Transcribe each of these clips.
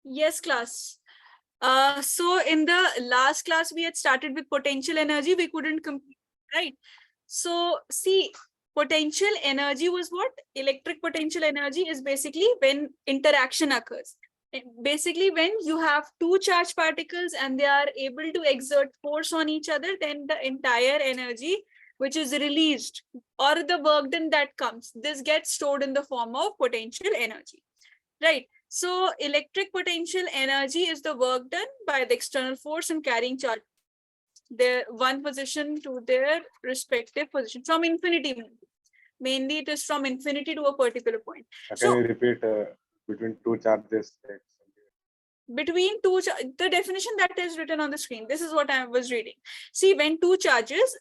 Yes, class. So in the last class, we had started with potential energy. We couldn't complete, right? So see, potential energy was what? Electric potential energy is basically when interaction occurs. Basically, when you have two charged particles and they are able to exert force on each other, then the entire energy which is released or the work done that comes, this gets stored in the form of potential energy, right? So electric potential energy is the work done by the external force in carrying charge their one position to their respective position from infinity. Mainly it is from infinity to a particular point. Can you repeat between two charges? Between two, the definition that is written on the screen, this is what I was reading. See, when two charges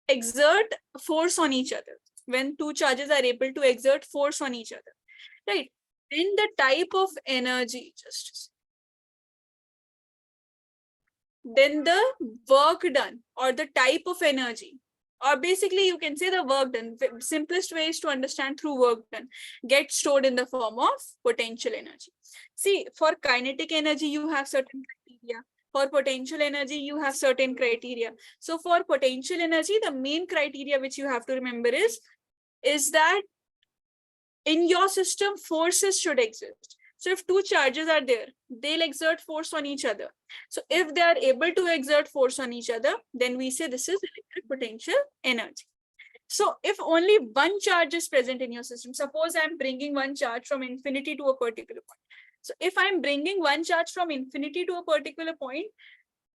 exert force on each other, when two charges are able to exert force on each other, right? Then the type of energy, then the work done or the type of energy, or basically you can say the work done, simplest way is to understand through work done, gets stored in the form of potential energy. See, for kinetic energy you have certain criteria, for potential energy you have certain criteria. So for potential energy, the main criteria which you have to remember is that in your system forces should exist. So if two charges are there, they'll exert force on each other. So if they are able to exert force on each other, then we say this is electric potential energy. So if only one charge is present in your system, suppose I'm bringing one charge from infinity to a particular point. So if I'm bringing one charge from infinity to a particular point,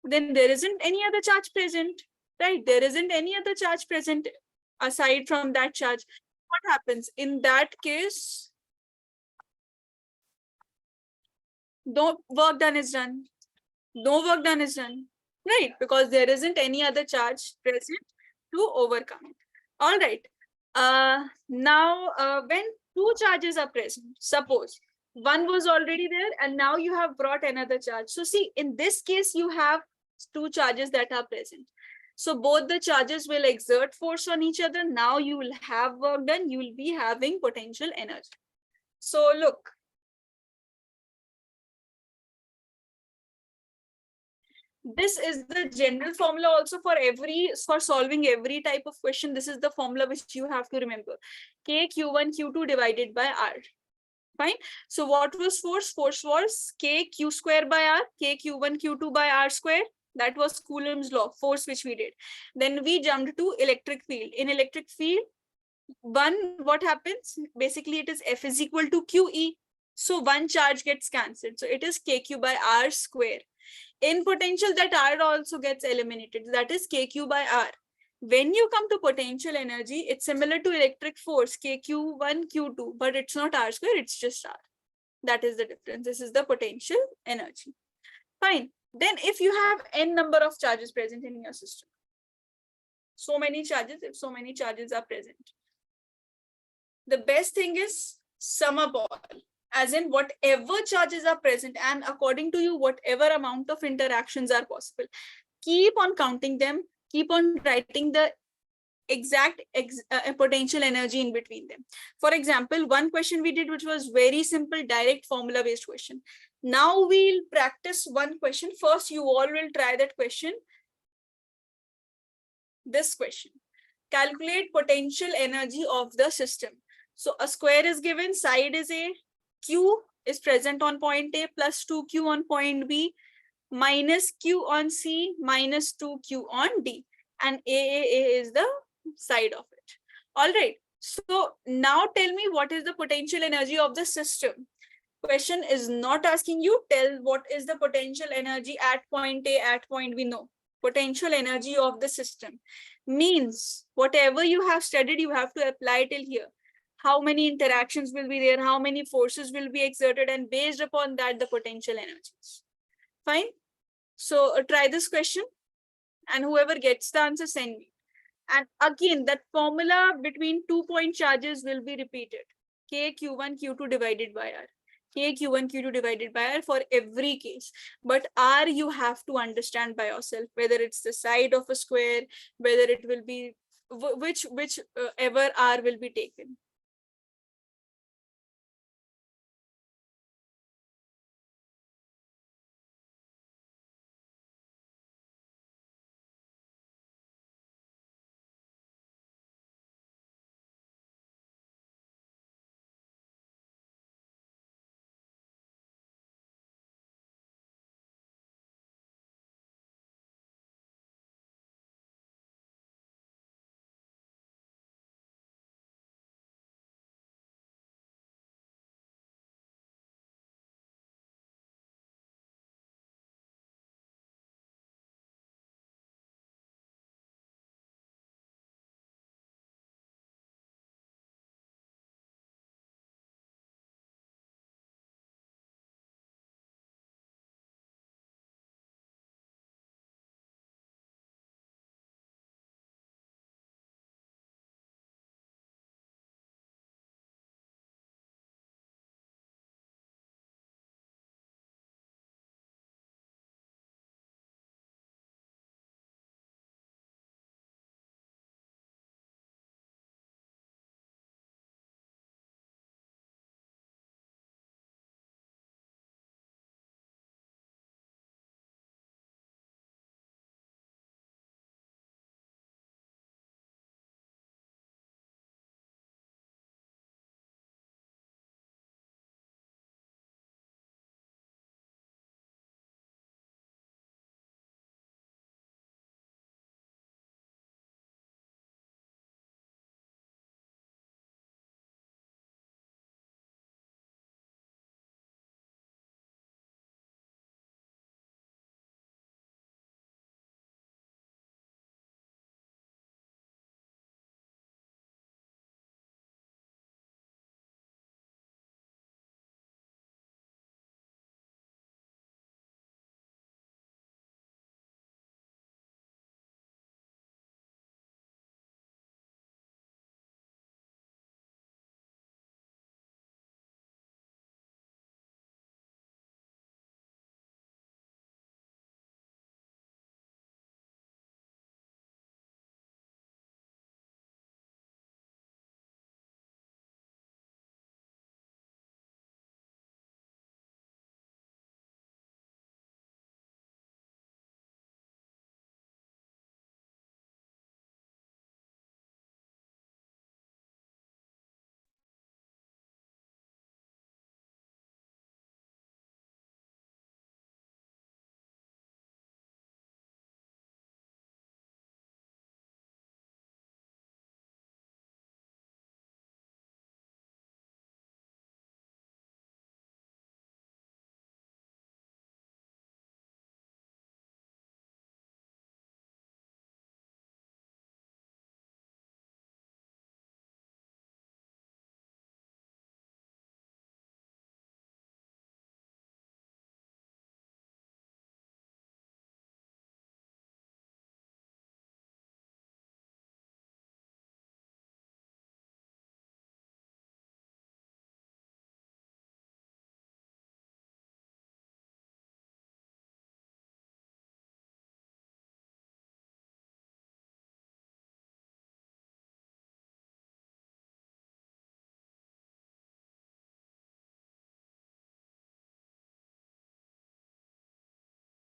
then there isn't any other charge present, right? There isn't any other charge present aside from that charge. What happens in that case? No work done is done. No work done is done, right? Because there isn't any other charge present to overcome it. All right. Now, when two charges are present, suppose one was already there and now you have brought another charge. So see, in this case, you have two charges that are present. So both the charges will exert force on each other. Now you will have work done. You will be having potential energy. So look, this is the general formula also for solving every type of question. This is the formula which you have to remember. K Q1 Q2 divided by R. Fine. So what was force? Force was K Q square by R, K Q1 Q2 by R square. That was Coulomb's law, force which we did. Then we jumped to electric field. In electric field, what happens? Basically, it is F is equal to QE. So one charge gets cancelled. So it is KQ by R square. In potential, that R also gets eliminated. That is KQ by R. When you come to potential energy, it's similar to electric force, KQ1, Q2, but it's not R square, it's just R. That is the difference. This is the potential energy. Fine. Then if you have n number of charges present in your system, so many charges, if so many charges are present, the best thing is sum up all, as in whatever charges are present and according to you, whatever amount of interactions are possible, keep on counting them, keep on writing the exact potential energy in between them. For example, one question we did, which was very simple, direct formula based question. Now we'll practice one question. First, you all will try that question. This question. Calculate potential energy of the system. So a square is given, side is A, Q is present on point A plus 2Q on point B, minus Q on C, minus 2Q on D. And A is the side of it. All right. So now tell me what is the potential energy of the system. Question is not asking you tell what is the potential energy at point A, at point B. No. Potential energy of the system means whatever you have studied, you have to apply till here. How many interactions will be there, how many forces will be exerted, and based upon that, the potential energies. Fine. So try this question, and whoever gets the answer, send me. And again, that formula between 2-point charges will be repeated. K Q1 Q2 divided by R. K Q1 Q2 divided by R for every case. But R you have to understand by yourself, whether it's the side of a square, whether it will be whichever R will be taken.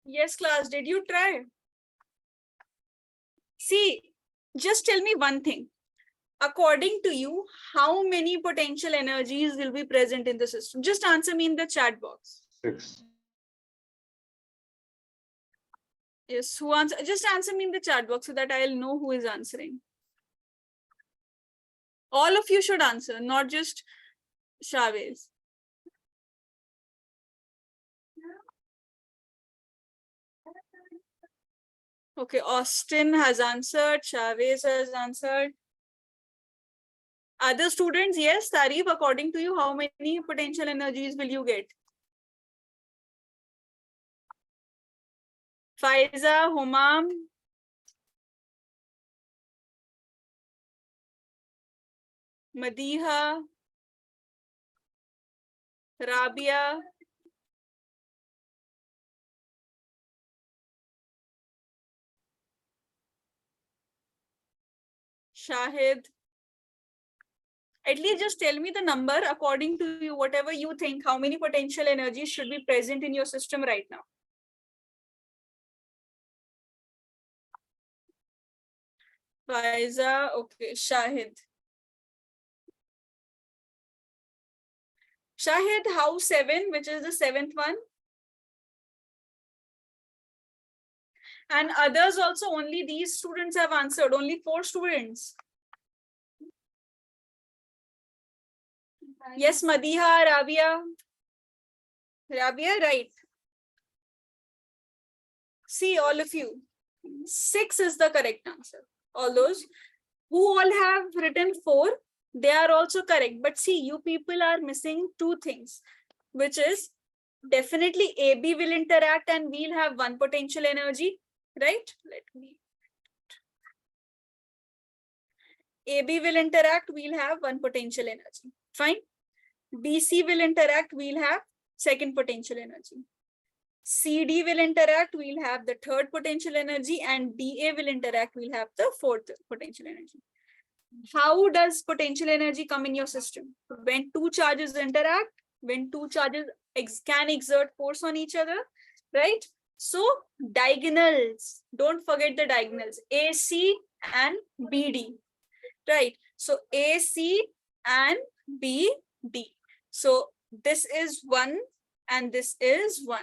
Yes, class, did you try? See, just tell me one thing. According to you, how many potential energies will be present in the system? Just answer me in the chat box. 6. Yes, who answer? Just answer me in the chat box so that I'll know who is answering. All of you should answer, not just Chavez. Okay, Austin has answered, Chavez has answered. Other students, yes, Tarif, according to you, how many potential energies will you get? Faiza, Humam, Madiha, Rabia, Shahid. At least just tell me the number according to you, whatever you think, how many potential energies should be present in your system right now. Faiza, okay, Shahid. Shahid, house 7, which is the 7th one. And others also, only these students have answered, only 4 students. Yes, Madiha, Rabia. Rabia, right. See, all of you. 6 is the correct answer. All those who all have written 4, they are also correct. But see, you people are missing 2 things, which is definitely AB will interact and we'll have 1 potential energy, right? Let me. AB will interact, we'll have 1 potential energy. Fine. BC will interact, we'll have 2nd potential energy. CD will interact, we'll have the 3rd potential energy, and DA will interact, we'll have the 4th potential energy. How does potential energy come in your system? When 2 charges interact, when 2 charges can exert force on each other, right? So diagonals, don't forget the diagonals, AC and BD, right? So AC and BD. So this is 1 and this is 1.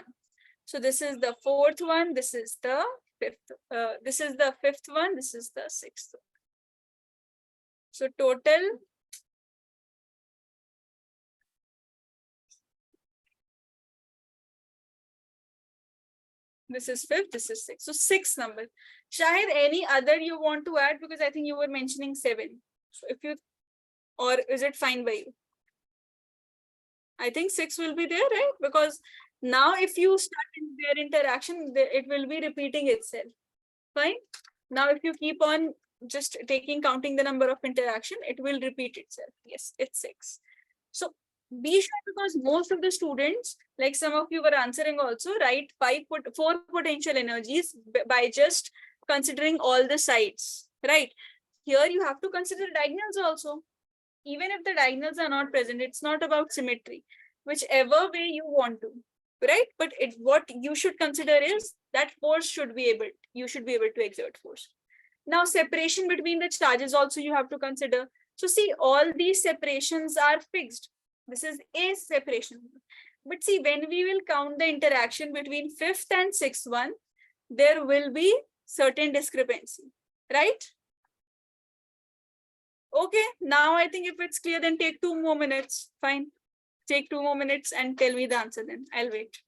So this is the 4th one, this is the 5th, this is the 5th one, this is the 6th. So total, this is 5th, this is 6th. So 6 number. Shahid, any other you want to add? Because I think you were mentioning 7. So if you, or is it fine by you? I think 6 will be there, right? Because now if you start in their interaction, it will be repeating itself. Fine. Now if you keep on just counting the number of interaction, it will repeat itself. Yes, it's 6. So be sure, because most of the students, like some of you were answering also, write 4 potential energies by just considering all the sides, right? Here you have to consider diagonals also. Even if the diagonals are not present, it's not about symmetry, whichever way you want to, right? But what you should consider is that force should be able, you should be able to exert force. Now separation between the charges also you have to consider. So see, all these separations are fixed. This is a separation. But see, when we will count the interaction between 5th and 6th one, there will be certain discrepancy, right? Okay, now I think if it's clear, then take 2 more minutes. Fine. Take 2 more minutes and tell me the answer then. I'll wait.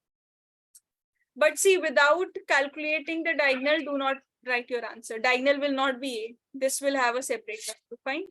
But see, without calculating the diagonal, do not write your answer. Diagonal will not be A. This will have a separate value. Fine.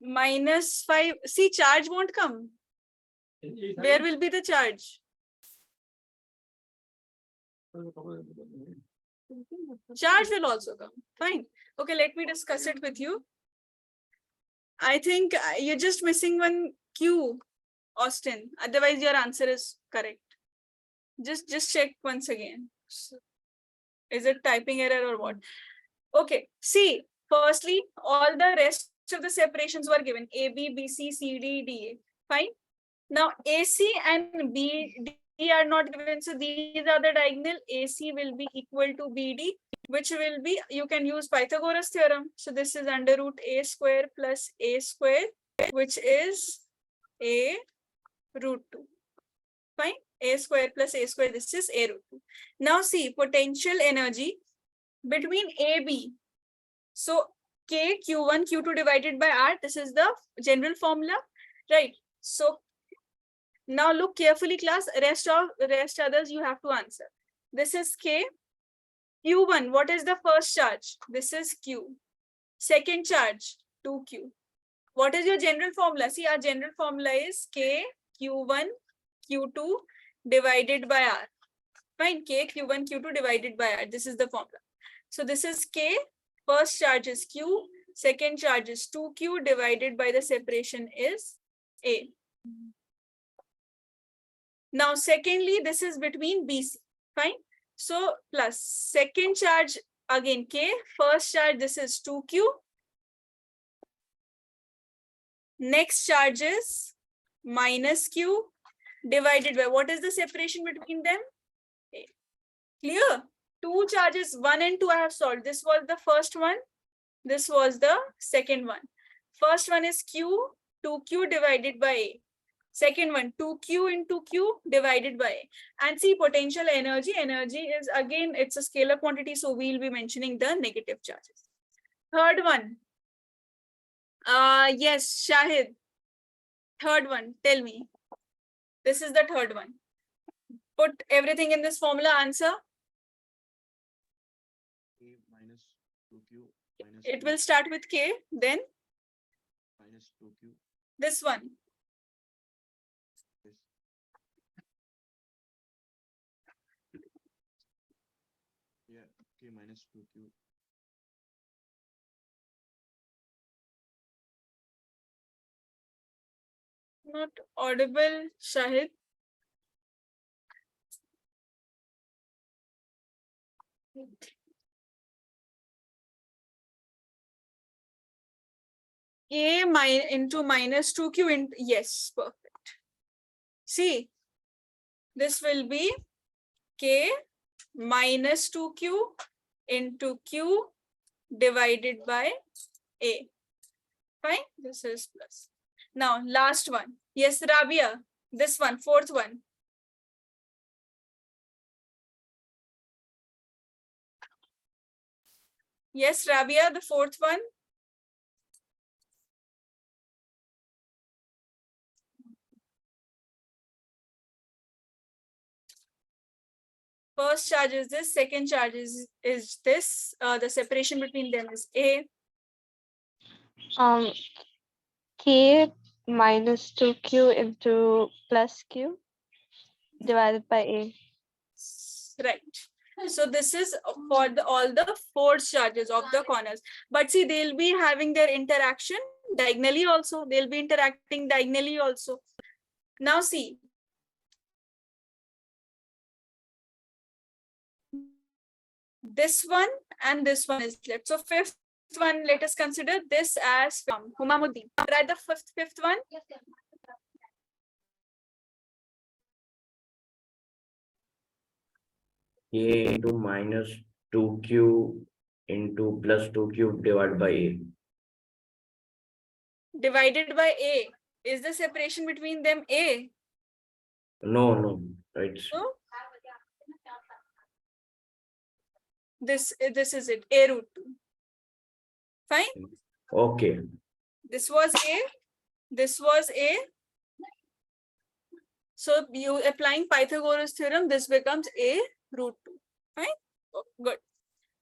-5. See, charge won't come. Where will be the charge? Charge will also come. Fine. Okay, let me discuss it with you. I think you're just missing one Q, Austin. Otherwise, your answer is correct. Just check once again. Is it typing error or what? Okay. See, firstly, all the rest of the separations were given. A, B, B, C, C, D, D, A. Fine. Now, AC and BD are not given. So these are the diagonal. AC will be equal to BD, which will be, you can use Pythagoras theorem. So this is under root A square plus A square, which is A root 2. Fine. A square plus A square, this is A root 2. Now see, potential energy between AB. So K, Q1, Q2 divided by R. This is the general formula, right? So now look carefully, class. Rest others you have to answer. This is K. Q1, what is the first charge? This is Q. Second charge, 2Q. What is your general formula? See, our general formula is K, Q1, Q2 divided by R. Fine, K, Q1, Q2 divided by R. This is the formula. So this is K. First charge is Q. Second charge is 2Q divided by the separation is A. Now, secondly, this is between BC. Fine. So plus second charge again K. First charge, this is 2Q. Next charge is minus Q divided by, what is the separation between them? A. Clear? Two charges, 1 and 2 I have solved. This was the first one. This was the second one. First one is Q, 2Q divided by A. Second one, 2Q into Q divided by A. And see, potential energy. Energy is, again, it's a scalar quantity, so we'll be mentioning the negative charges. Third one. Yes, Shahid. Third one, tell me. This is the third one. Put everything in this formula, answer. K minus 2Q minus It will start with K, then minus 2Q. this one. This. Yeah, K minus 2Q. Not audible, Shahid. K into minus 2Q into, yes, perfect. See, this will be K minus 2Q into Q divided by A. Fine, this is plus. Now, last one. Yes, Rabia, this one, fourth one. Yes, Rabia, the fourth one. First charge is this, second charge is this. The separation between them is A. K minus 2Q into plus Q divided by A. Right. So this is for all the force charges of the corners. But see, they'll be having their interaction diagonally also. They'll be interacting diagonally also. Now see. This one and this one is left. So fifth one, let us consider this as Humamuddin. Write the fifth one. K into minus 2Q into plus 2Q divided by A. Divided by A. Is the separation between them A? No, right. So this is it, A root 2. Fine. Okay. This was A. This was A. So you applying Pythagoras theorem, this becomes A root 2. Fine. Oh, good.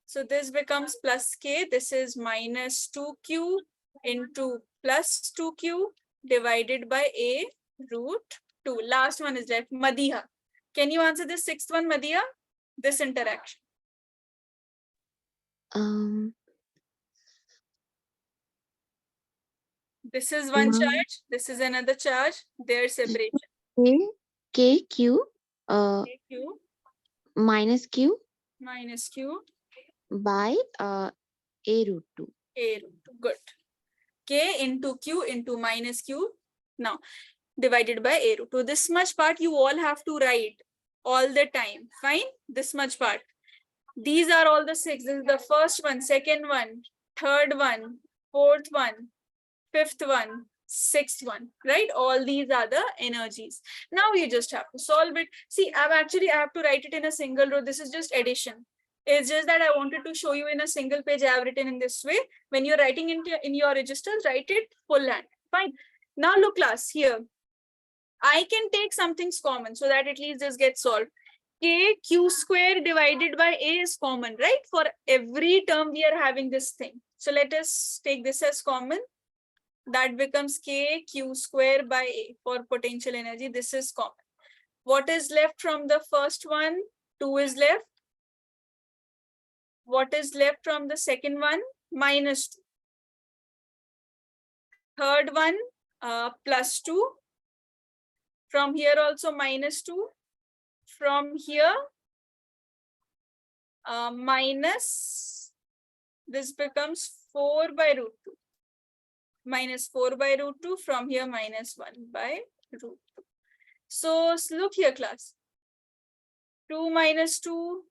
So this becomes plus K. This is minus 2Q into plus 2q divided by a root 2. Last one is left, Madiha. Can you answer this sixth one, Madiha? This interaction. This is one charge, this is another charge, their separation. KQ Q minus Q minus q by A root 2. a root 2. Good. K into q into minus q now divided by a root 2. This much part you all have to write all the time. Fine? This much part. These are all the six. This is the first one, second one, third one, fourth one, fifth one, sixth one, right? All these are the energies. Now you just have to solve it. See, I have to write it in a single row. This is just addition. It's just that I wanted to show you in a single page. I have written in this way. When you're writing in your registers, write it full hand. Fine. Now look, class, here. I can take something's common so that at least this gets solved. K q square divided by a is common, right? For every term we are having this thing. So let us take this as common. That becomes k q square by a for potential energy. This is common. What is left from the first one? 2 is left. What is left from the second one? Minus 2. Third one, plus 2. From here also minus 2. From here, minus, this becomes 4 by root 2. Minus 4 by root 2. From here, minus 1 by root 2. So look here, class. 2 minus 2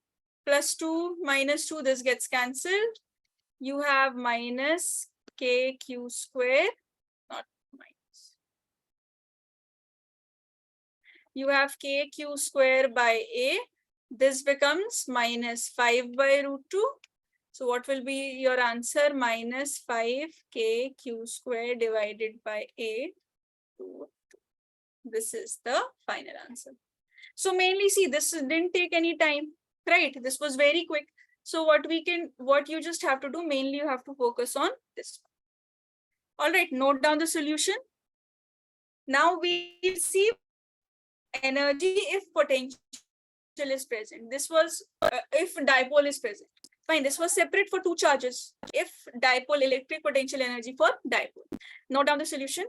plus 2 minus 2, this gets cancelled. You have minus kq square, not minus. You have kq square by a. This becomes minus 5 by root 2. So what will be your answer? Minus 5 kq square divided by a root 2. This is the final answer. So mainly see, this didn't take any time, right? This was very quick. So what you just have to do, mainly you have to focus on this. All right, note down the solution. Now we see energy if potential is present. This was if dipole is present. Fine, this was separate for two charges. If dipole, electric potential energy for dipole. Note down the solution.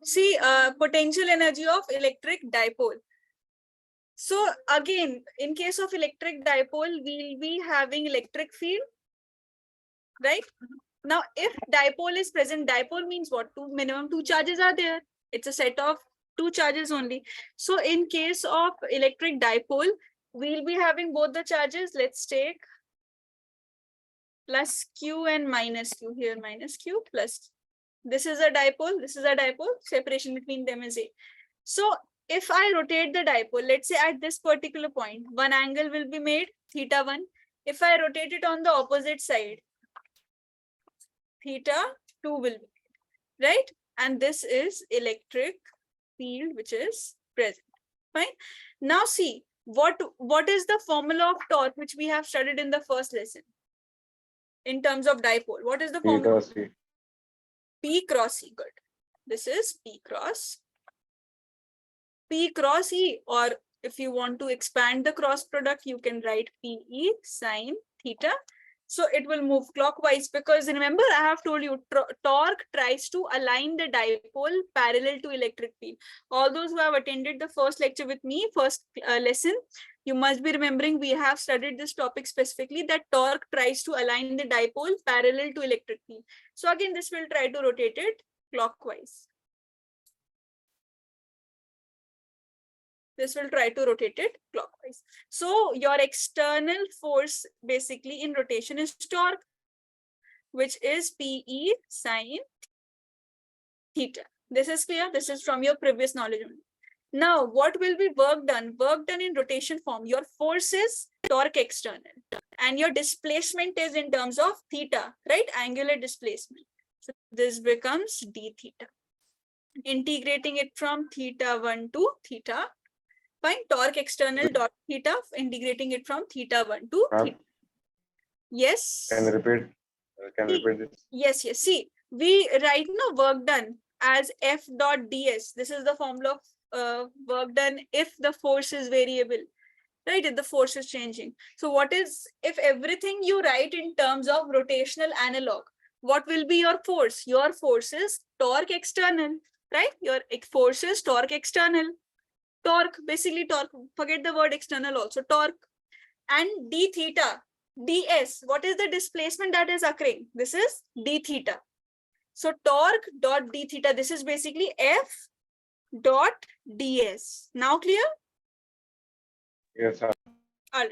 See, potential energy of electric dipole. So again, in case of electric dipole, we'll be having electric field, right? Now, if dipole is present, dipole means what? Minimum two charges are there. It's a set of two charges only. So in case of electric dipole, we'll be having both the charges. Let's take plus Q and minus Q here, minus Q plus. This is a dipole, this is a dipole, separation between them is A. So if I rotate the dipole, let's say at this particular point, one angle will be made, theta 1. If I rotate it on the opposite side, theta 2 will be made, right? And this is electric field which is present, fine? Now see, what is the formula of torque which we have studied in the first lesson? In terms of dipole, what is the P formula? cross C. P cross E, good. This is P cross E, or if you want to expand the cross product, you can write PE sine theta. So it will move clockwise because remember I have told you torque tries to align the dipole parallel to electric field. All those who have attended the first lecture with me, first lesson, you must be remembering we have studied this topic specifically, that torque tries to align the dipole parallel to electric field. So again, this will try to rotate it clockwise. This will try to rotate it clockwise. So your external force basically in rotation is torque, which is PE sine theta. This is clear. This is from your previous knowledge. Now, what will be work done? Work done in rotation form. Your force is torque external and your displacement is in terms of theta, right? Angular displacement. So this becomes d theta. Integrating it from theta 1 to theta. Fine, torque external dot theta, integrating it from theta 1 to theta. Yes. Can you repeat this? Yes, yes. See, we right now work done as F dot ds. This is the formula of work done if the force is variable, right? If the force is changing. So what is, if everything you write in terms of rotational analog, what will be your force? Your force is torque external, right? Your force is torque external. Torque, basically torque, forget the word external also, torque. And d theta, ds, what is the displacement that is occurring? This is d theta. So torque dot d theta, this is basically F dot ds. Now clear? Yes, sir. All right.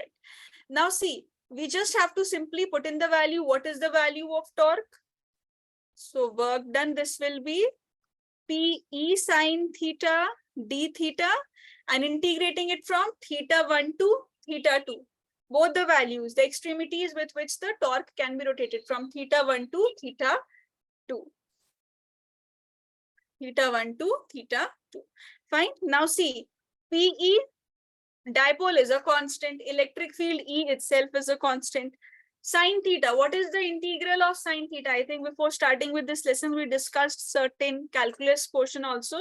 Now see, we just have to simply put in the value. What is the value of torque? So work done, this will be PE sine theta d theta, and integrating it from theta 1 to theta 2. Both the values, the extremities with which the torque can be rotated from theta 1 to theta 2. Theta 1 to theta 2. Fine. Now see, PE dipole is a constant. Electric field E itself is a constant. Sine theta, what is the integral of sine theta? I think before starting with this lesson, we discussed certain calculus portion also.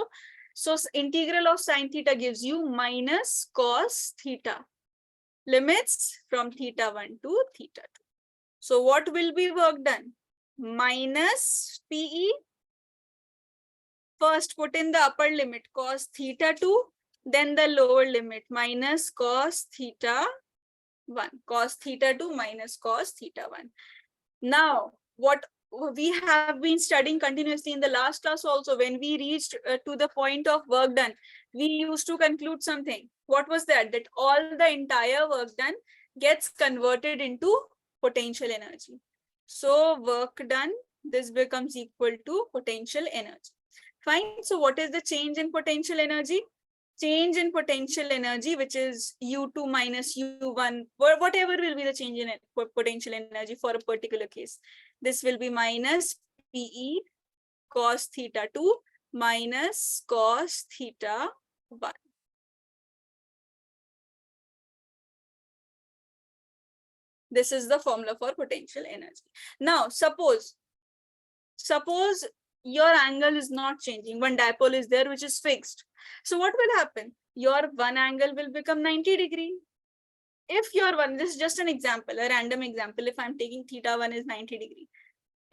So integral of sine theta gives you minus cos theta. Limits from theta 1 to theta 2. So what will be work done? Minus PE. First put in the upper limit cos theta 2, then the lower limit minus cos theta 1. Cos theta 2 minus cos theta 1. Now, what we have been studying continuously in the last class also, when we reached to the point of work done, we used to conclude something. What was that? That all the entire work done gets converted into potential energy. So work done, this becomes equal to potential energy. Fine. So what is the change in potential energy? Change in potential energy, which is U2 minus U1, whatever will be the change in potential energy for a particular case. This will be minus PE cos theta 2 minus cos theta 1. This is the formula for potential energy. Now, suppose your angle is not changing. One dipole is there, which is fixed. So what will happen? Your one angle will become 90 degree. If your one, this is just an example, a random example. If I'm taking theta 1 is 90 degree.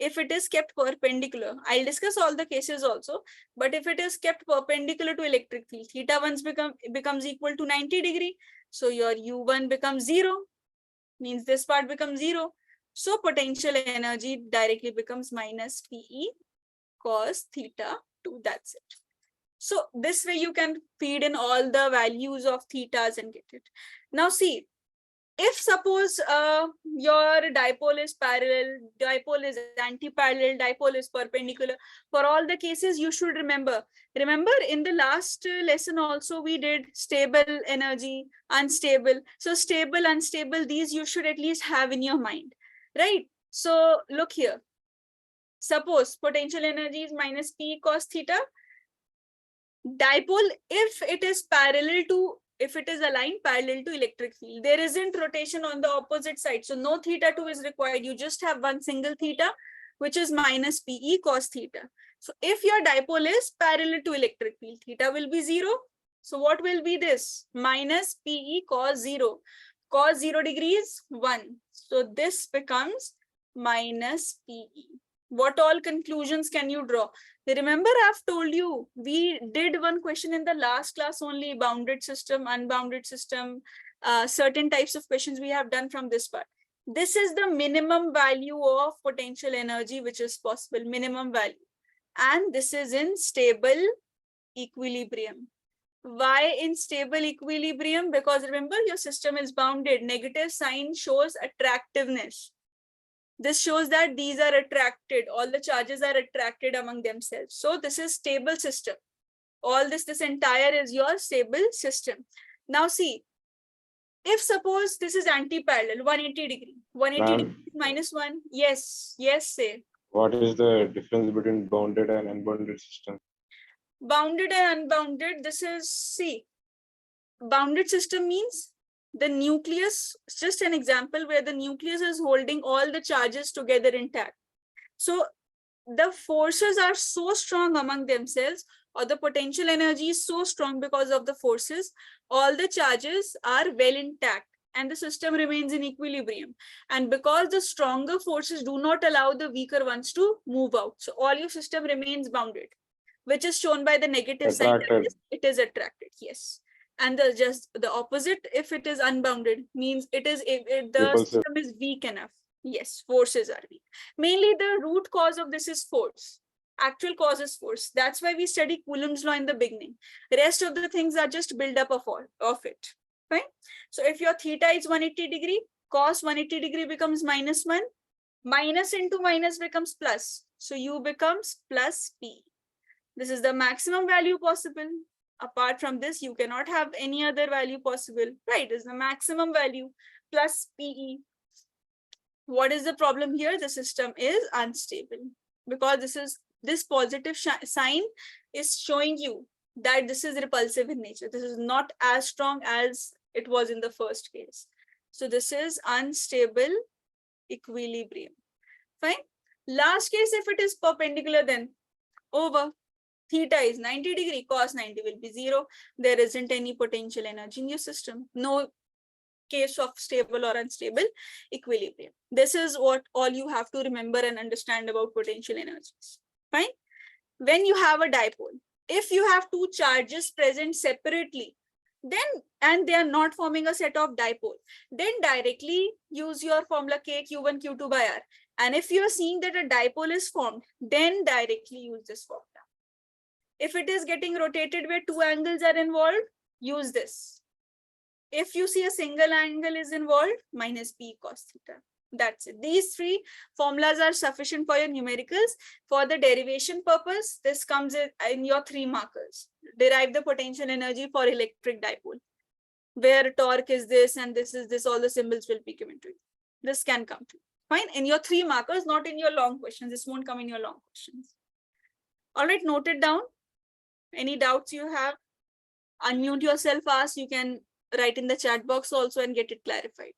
if it is kept perpendicular. I'll discuss all the cases also, but if it is kept perpendicular to electric field, theta 1 becomes equal to 90 degree. So your U1 becomes 0, means this part becomes 0. So potential energy directly becomes minus PE cos theta 2. That's it. So this way you can feed in all the values of thetas and get it. Now see, if suppose your dipole is parallel, dipole is anti-parallel, dipole is perpendicular, for all the cases you should remember in the last lesson also we did stable energy, unstable. So stable, unstable, these you should at least have in your mind, right? So look here, suppose potential energy is minus P cos theta. Dipole, if it is aligned parallel to electric field, there isn't rotation on the opposite side, so no theta 2 is required. You just have one single theta, which is minus PE cos theta. So if your dipole is parallel to electric field, theta will be 0. So what will be this? Minus PE cos 0. Cos 0 degrees 1. So this becomes minus PE. What all conclusions can you draw? Remember, I've told you, we did one question in the last class only, bounded system, unbounded system, certain types of questions we have done from this part. This is the minimum value of potential energy, which is possible, minimum value. And this is in stable equilibrium. Why in stable equilibrium? Because remember, your system is bounded. Negative sign shows attractiveness. This shows that these are attracted, all the charges are attracted among themselves. So this is stable system. All this entire is your stable system. Now see, if suppose this is anti-parallel, 180 degree, 180 degree minus 1, yes, say. What is the difference between bounded and unbounded system? Bounded and unbounded, this is, see, bounded system means the nucleus, just an example where the nucleus is holding all the charges together intact. So the forces are so strong among themselves, or the potential energy is so strong because of the forces, all the charges are well intact and the system remains in equilibrium. And because the stronger forces do not allow the weaker ones to move out, so all your system remains bounded, which is shown by the negative sign. It is attracted, yes. And just the opposite, if it is unbounded, means it is the system is weak enough. Yes, forces are weak. Mainly the root cause of this is force. Actual cause is force. That's why we study Coulomb's law in the beginning. The rest of the things are just build up of it. Right? So if your theta is 180 degree, cos 180 degree becomes minus 1. Minus into minus becomes plus. So U becomes plus P. This is the maximum value possible. Apart from this, you cannot have any other value possible, right? This is the maximum value plus PE. What is the problem here? The system is unstable because this positive sign is showing you that this is repulsive in nature. This is not as strong as it was in the first case. So this is unstable equilibrium. Fine. Last case, if it is perpendicular, then over. Theta is 90 degree, cos 90 will be 0. There isn't any potential energy in your system. No case of stable or unstable equilibrium. This is what all you have to remember and understand about potential energies. Fine. When you have a dipole, if you have two charges present separately, then and they are not forming a set of dipole, then directly use your formula K Q1 Q2 by R. And if you are seeing that a dipole is formed, then directly use this formula. If it is getting rotated where two angles are involved, use this. If you see a single angle is involved, minus P cos theta. That's it. These three formulas are sufficient for your numericals. For the derivation purpose, this comes in your 3 markers. Derive the potential energy for electric dipole. Where torque is this and this is this, all the symbols will be given to you. This can come to you. Fine. In your 3 markers, not in your long questions. This won't come in your long questions. All right, note it down. Any doubts you have? Unmute yourself, ask. You can write in the chat box also and get it clarified.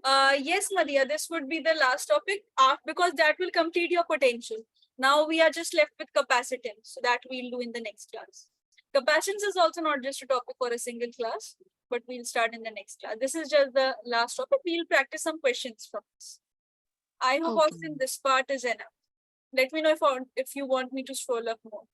Yes, Maria, this would be the last topic because that will complete your potential. Now we are just left with capacitance, so that we'll do in the next class. Capacitance is also not just a topic for a single class, but we'll start in the next class. This is just the last topic. We'll practice some questions from this. I hope Okay. also this part is enough. Let me know if you want me to scroll up more.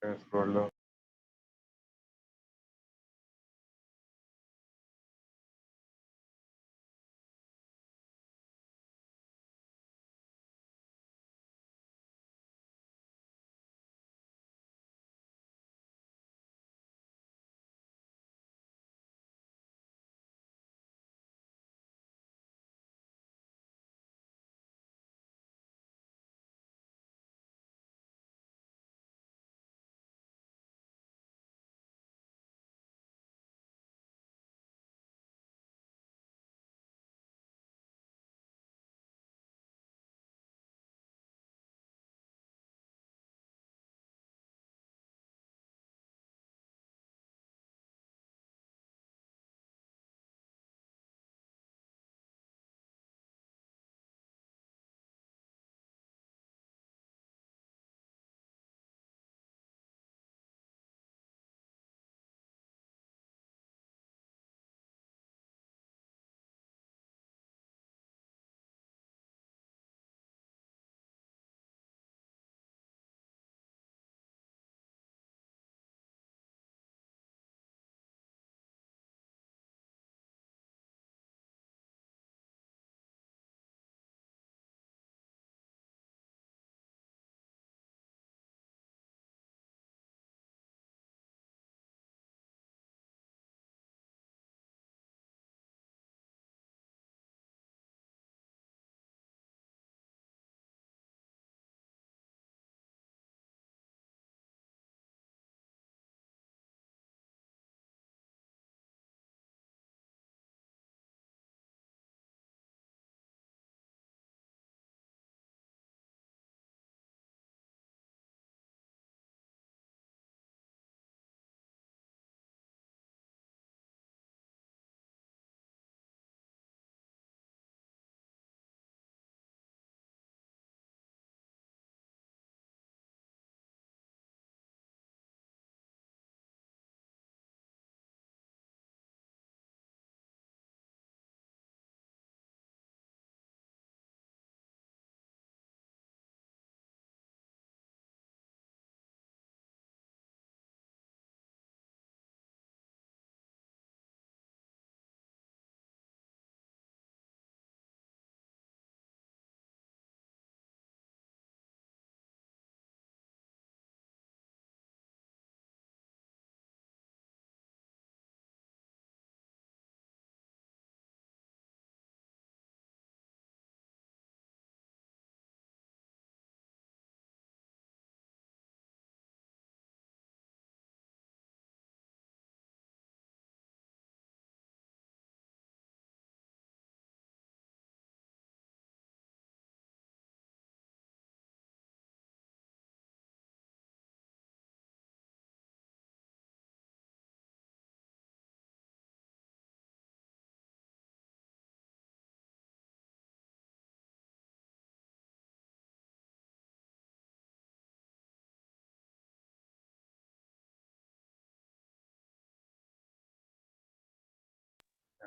Okay, scroll down.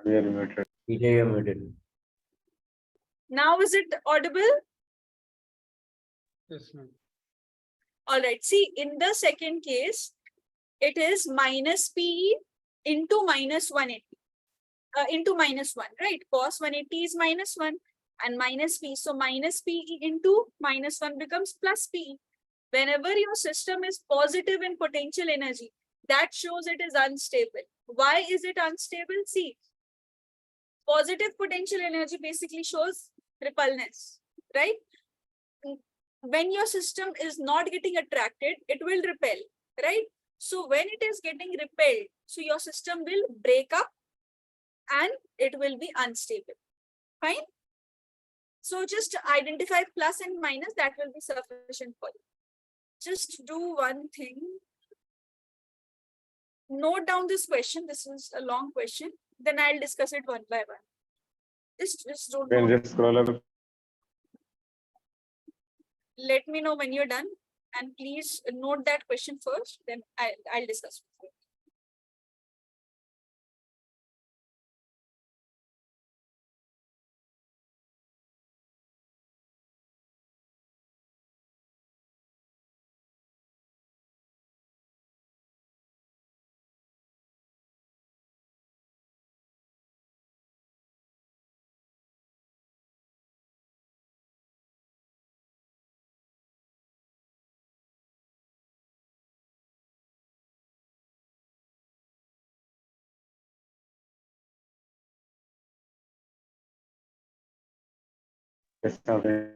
We are muted. DJ, you're muted. Now is it audible? Yes, ma'am. All right. See, in the second case, it is minus PE into minus 180. Into minus 1, right? Cos 180 is minus 1 and minus P. So minus PE into minus 1 becomes plus PE. Whenever your system is positive in potential energy, that shows it is unstable. Why is it unstable? See, positive potential energy basically shows repulness, right? When your system is not getting attracted, it will repel, right? So when it is getting repelled, so your system will break up and it will be unstable. Fine. So just identify plus and minus, that will be sufficient for you. Just do one thing. Note down this question. This is a long question. Then I'll discuss it one by one. Just don't Can note. just scroll up. Let me know when you're done. And please note that question first. Then I'll discuss. Yes, okay.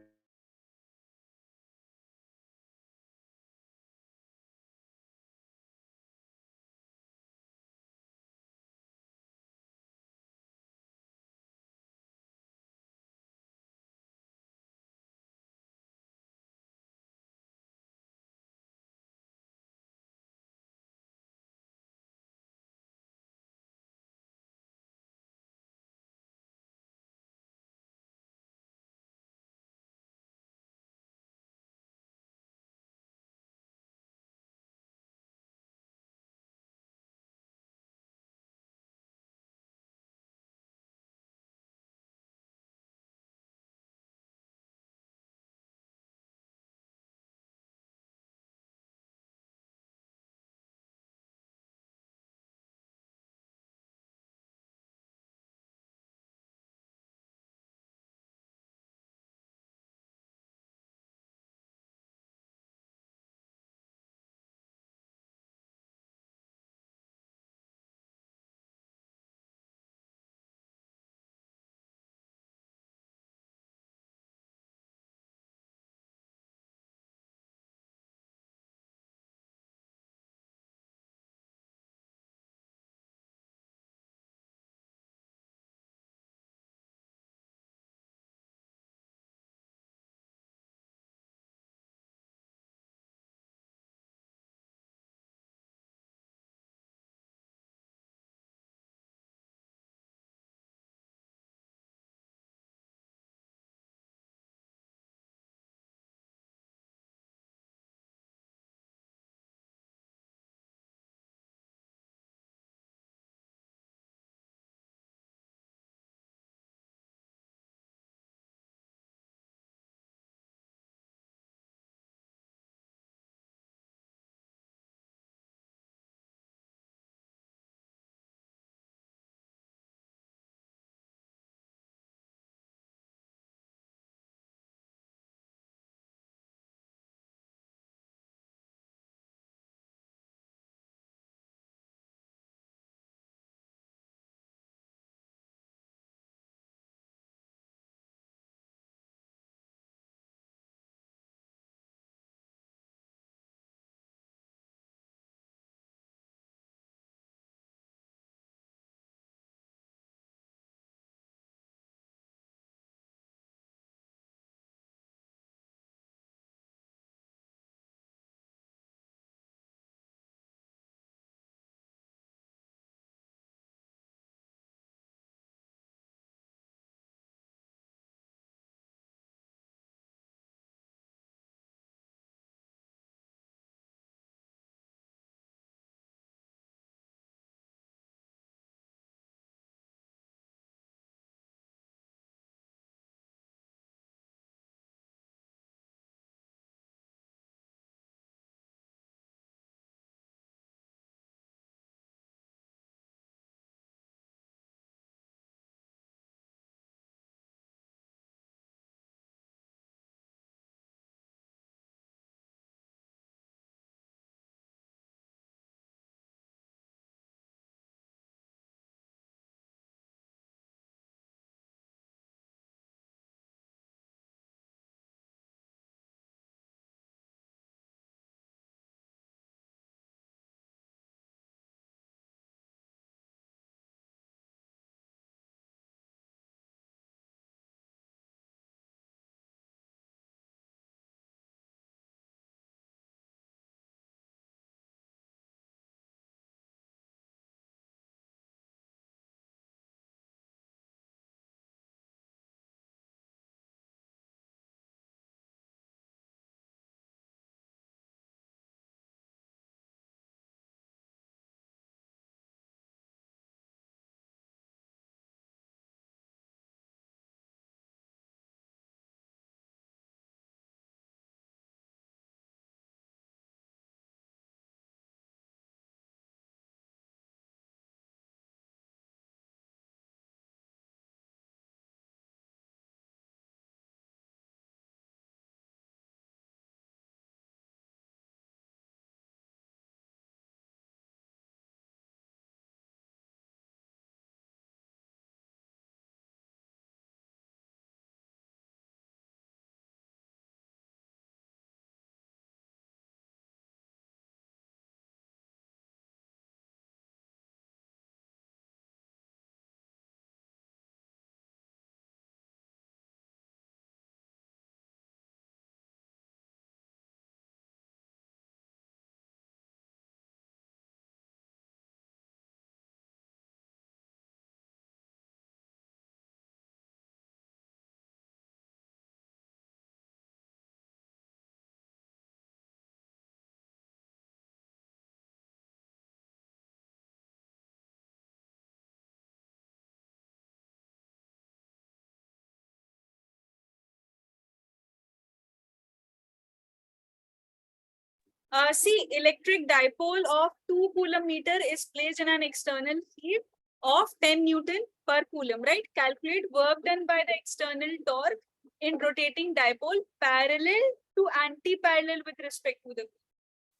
See, electric dipole of 2 coulomb meter is placed in an external field of 10 Newton per coulomb, right? Calculate work done by the external torque in rotating dipole parallel to anti-parallel with respect to the.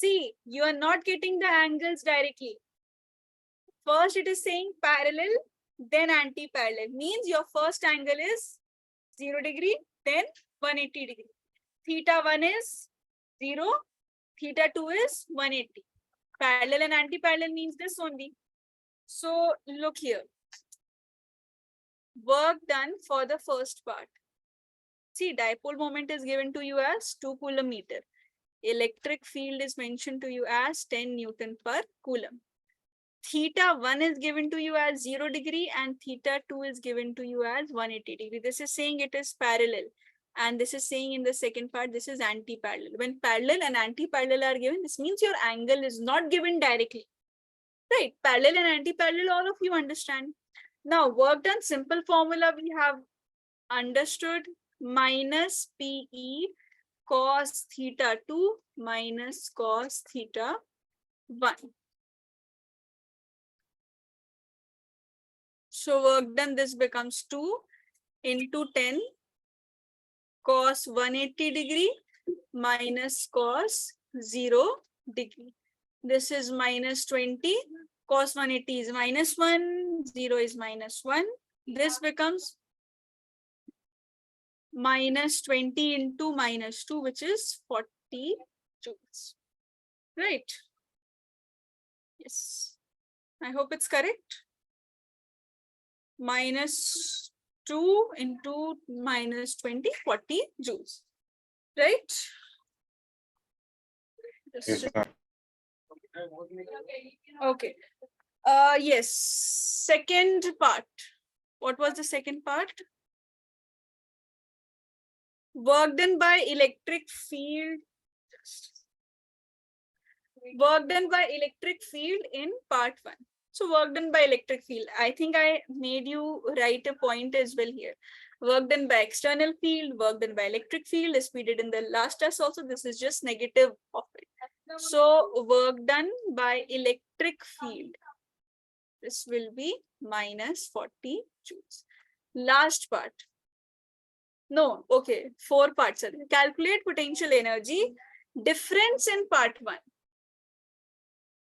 See, you are not getting the angles directly. First, it is saying parallel, then anti-parallel. Means your first angle is 0 degree, then 180 degree. Theta 1 is 0, theta 2 is 180. Parallel and anti-parallel means this only. So look here. Work done for the first part. See, dipole moment is given to you as 2 coulomb meter. Electric field is mentioned to you as 10 Newton per coulomb. Theta 1 is given to you as 0 degree and theta 2 is given to you as 180 degree. This is saying it is parallel. And this is saying in the second part, this is anti-parallel. When parallel and anti-parallel are given, this means your angle is not given directly. Right? Parallel and anti-parallel, all of you understand. Now, work done, simple formula we have understood. Minus PE cos theta 2 minus cos theta 1. So work done, this becomes 2 into 10 cos 180 degree minus cos 0 degree. This is minus 20. Cos 180 is minus 1. 0 is minus 1. This becomes minus 20 into minus 2, which is 40 joules. Right? Yes. I hope it's correct. Minus 2 into minus 20, 40 joules. Right? Yes, ma'am. Okay. Yes. Second part. What was the second part? Work done by electric field. Work done by electric field in part 1. So work done by electric field. I think I made you write a point as well here. Work done by external field, work done by electric field is repeated in the last test also. This is just negative of it. So work done by electric field. This will be minus 40 joules. Last part. No, okay, 4 parts are there. Calculate potential energy difference in part 1.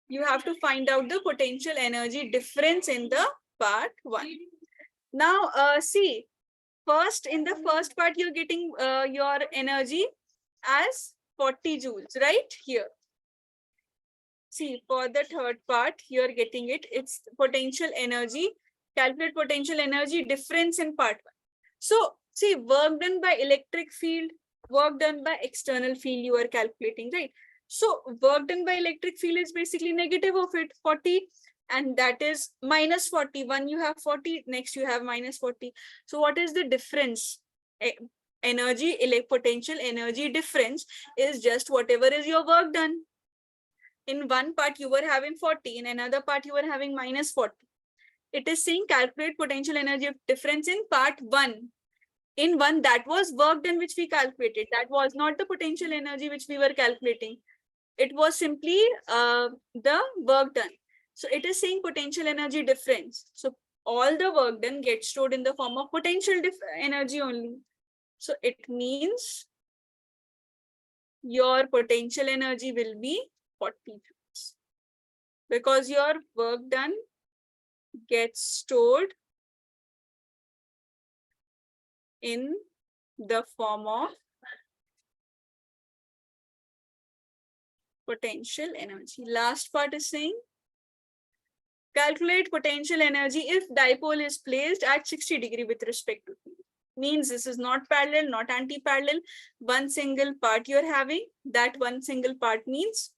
You have to find out the potential energy difference in the part 1. Now, see, first in the first part, you're getting your energy as 40 joules, right? Here. See, for the third part, you're getting it. It's potential energy. Calculate potential energy difference in part 1. So, see, work done by electric field, work done by external field, you are calculating, right? So, work done by electric field is basically negative of it, 40, and that is minus 40. One you have 40, next you have minus 40. So, what is the difference? Energy, potential energy difference is just whatever is your work done. In one part, you were having 40, in another part, you were having minus 40. It is saying calculate potential energy difference in part 1. In 1, that was work done which we calculated. That was not the potential energy which we were calculating. It was simply the work done. So it is saying potential energy difference. So all the work done gets stored in the form of potential energy only. So it means your potential energy will be 40 joules. Because your work done gets stored in the form of potential energy. Last part is saying calculate potential energy if dipole is placed at 60 degree with respect to field. Means this is not parallel, not anti-parallel. One single part you're having. That one single part means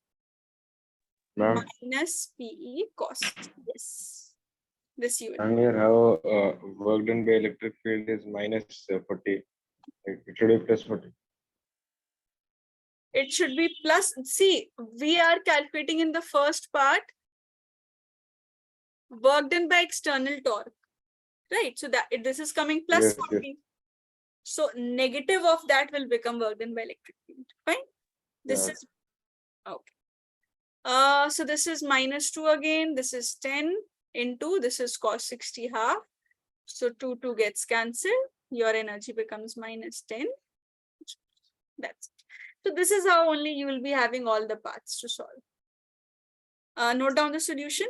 minus PE cost. Yes. This you will. And here how work done by electric field is minus 40. It should be plus 40. It should be plus. See, we are calculating in the first part work done by external torque, right? So that this is coming plus Yes, 40. yes. So negative of that will become work done by electric field. Fine. This Yeah. is Okay. So this is -2 again. This is 10 into this is cos 60 half. So 2 gets cancelled. Your energy becomes -10. That's it. So this is how only you will be having all the paths to solve. Note down the solution.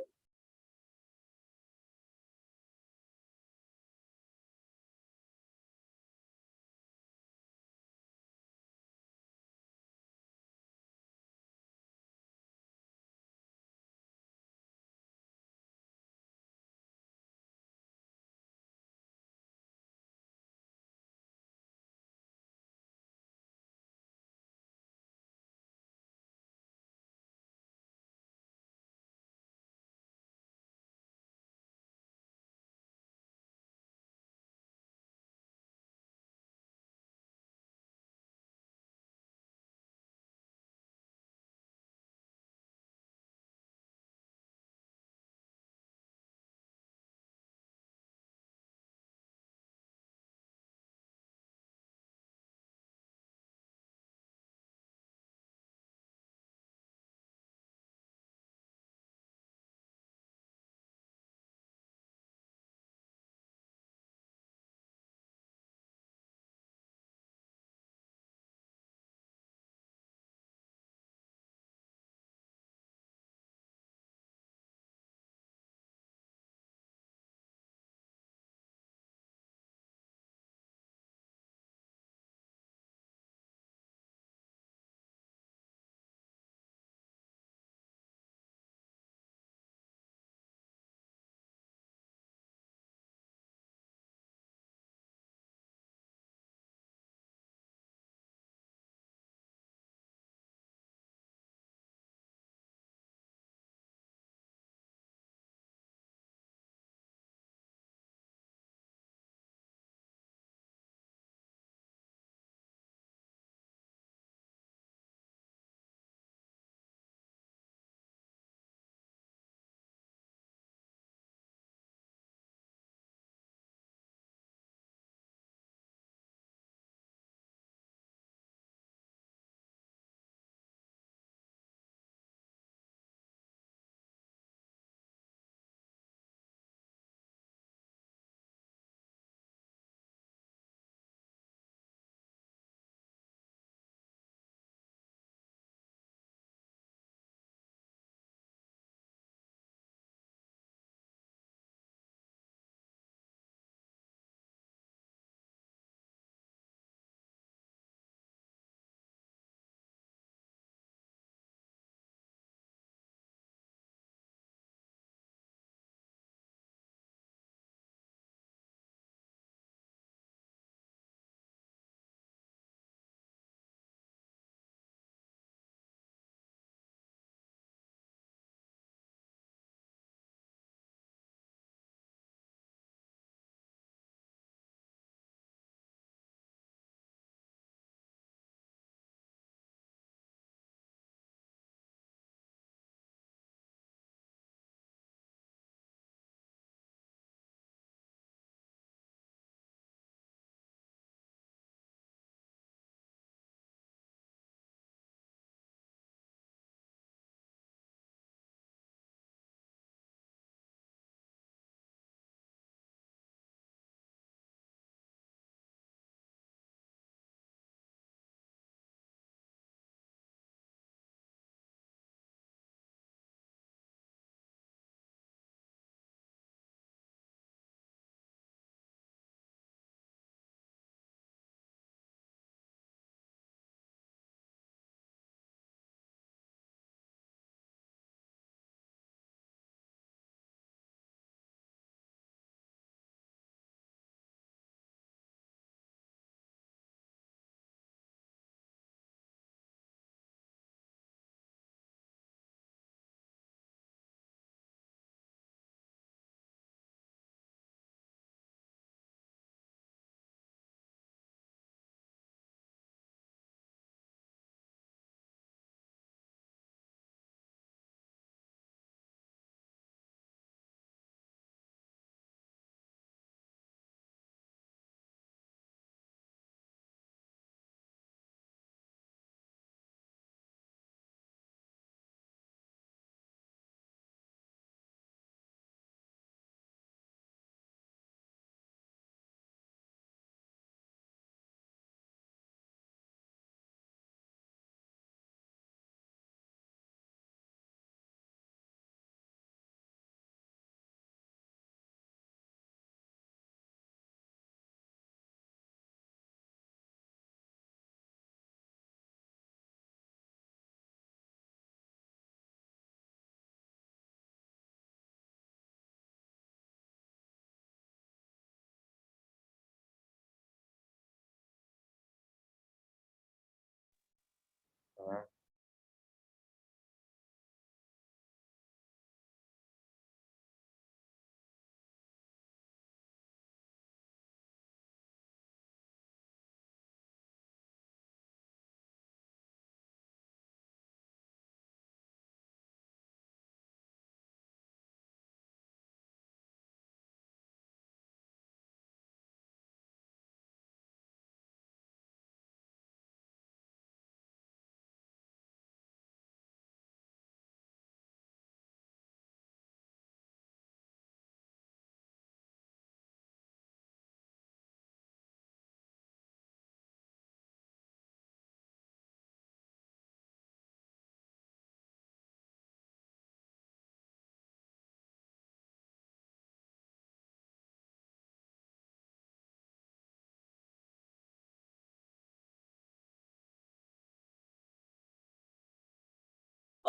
ma'am.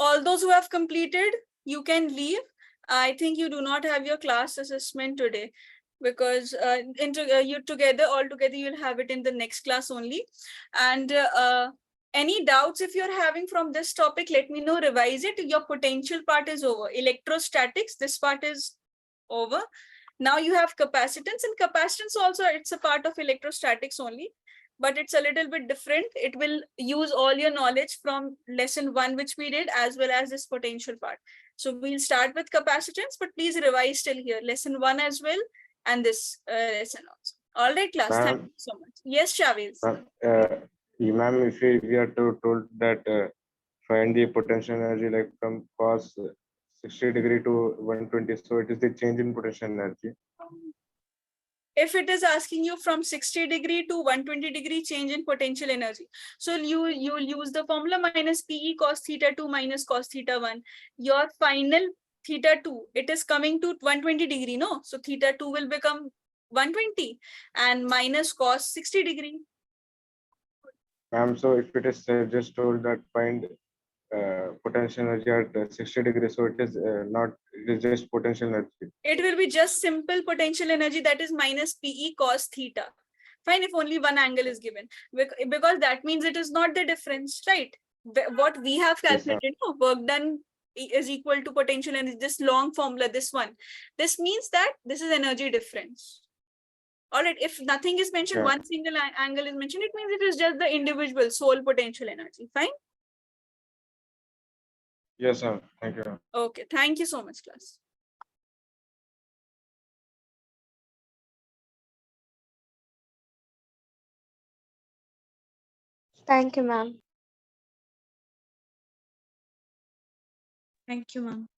All those who have completed, you can leave. I think you do not have your class assessment today because you together, all together, you'll have it in the next class only. And any doubts if you're having from this topic, let me know, revise it. Your potential part is over. Electrostatics, this part is over. Now you have capacitance, and capacitance also, it's a part of electrostatics only, but it's a little bit different. It will use all your knowledge from lesson 1, which we did, as well as this potential part. So we'll start with capacitance, but please revise till here, lesson 1 as well, and this lesson also. All right, class, thank Ma'am. you so much. Yes, Shavez. Ma'am, if we are told that find the potential energy like from cos 60 degree to 120, so it is the change in potential energy. If it is asking you from 60 degree to 120 degree change in potential energy, so you'll use the formula minus PE cos theta 2 minus cos theta 1. Your final theta 2, it is coming to 120 degree, no? So theta 2 will become 120 and minus cos 60 degree. Ma'am, so if it is just told that find potential energy at 60 degrees, so it is not, it is just potential energy. It will be just simple potential energy, that is minus PE cos theta. Fine, if only one angle is given, because that means it is not the difference, right? What we have Yes, ma'am. calculated, work done is equal to potential energy, this long formula, this one. This means that this is energy difference. All right, if nothing is mentioned, Yeah. one single angle is mentioned, it means it is just the individual sole potential energy. Fine. Yes, sir. Thank you. Okay, thank you so much, class. Thank you, ma'am. Thank you, ma'am.